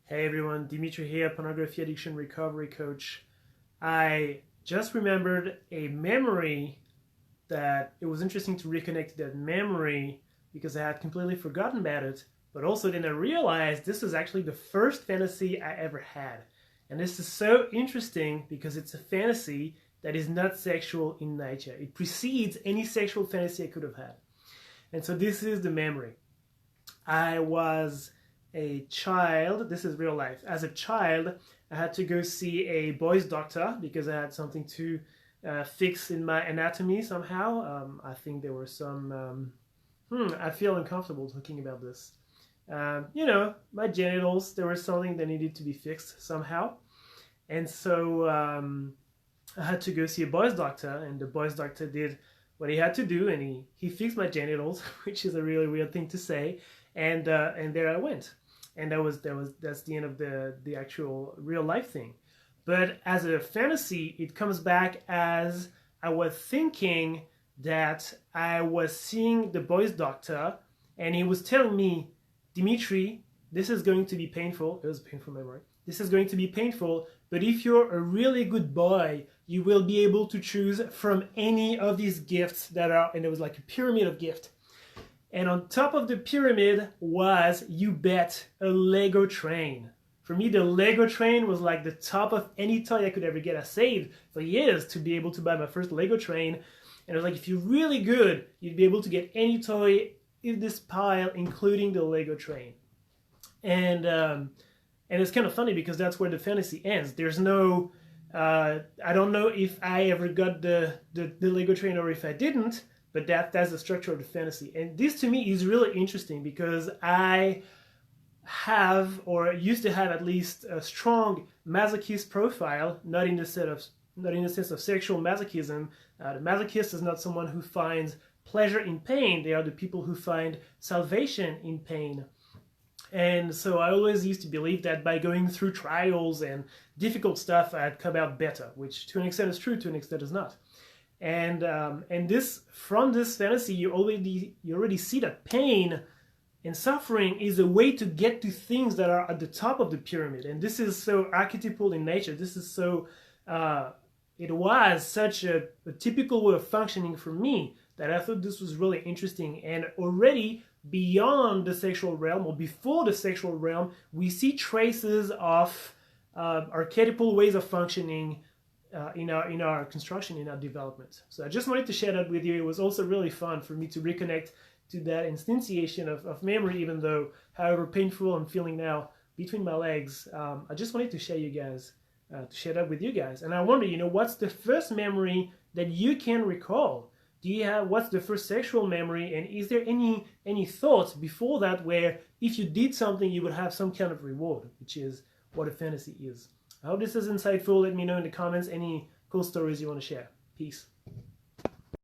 Hey everyone, Dimitri here, Pornography Addiction Recovery Coach. I just remembered a memory that it was interesting to reconnect to that memory because I had completely forgotten about it, but also then I realized this is actually the first fantasy I ever had. And this is so interesting because it's a fantasy that is not sexual in nature. It precedes any sexual fantasy I could have had. And so this is the memory. I was a child, this is real life. As a child, I had to go see a boy's doctor because I had something to fix in my anatomy somehow. I think there were some, I feel uncomfortable talking about this. My genitals, there was something that needed to be fixed somehow. And so I had to go see a boy's doctor, and the boy's doctor did what he had to do, and he fixed my genitals, which is a really weird thing to say. And there I went. And that's the end of the actual real life thing. But as a fantasy, it comes back as I was thinking that I was seeing the boy's doctor, and he was telling me, Dimitri, this is going to be painful. It was a painful memory. This is going to be painful, but if you're a really good boy, you will be able to choose from any of these gifts that are, and it was like a pyramid of gifts. And on top of the pyramid was, you bet, a Lego train. For me, the Lego train was like the top of any toy I could ever get. I saved for years to be able to buy my first Lego train. And it was like, if you're really good, you'd be able to get any toy in this pile, including the Lego train. And it's kind of funny because that's where the fantasy ends. There's no, I don't know if I ever got the Lego train or if I didn't. But that's the structure of the fantasy. And this to me is really interesting because I have, or used to have at least, a strong masochist profile, not in the sense of sexual masochism. The masochist is not someone who finds pleasure in pain. They are the people who find salvation in pain. And so I always used to believe that by going through trials and difficult stuff, I'd come out better, which to an extent is true, to an extent is not. And this, from this fantasy, you already see that pain and suffering is a way to get to things that are at the top of the pyramid. And this is so archetypal in nature. This is so, it was such a typical way of functioning for me that I thought this was really interesting. And already beyond the sexual realm, or before the sexual realm, we see traces of archetypal ways of functioning in our construction, in our development. So I just wanted to share that with you. It was also really fun for me to reconnect to that instantiation of memory, even though however painful I'm feeling now between my legs. I just wanted to share that with you guys. And I wonder, what's the first memory that you can recall? What's the first sexual memory? And is there any thoughts before that where if you did something, you would have some kind of reward, which is what a fantasy is? I hope this is insightful. Let me know in the comments any cool stories you want to share. Peace.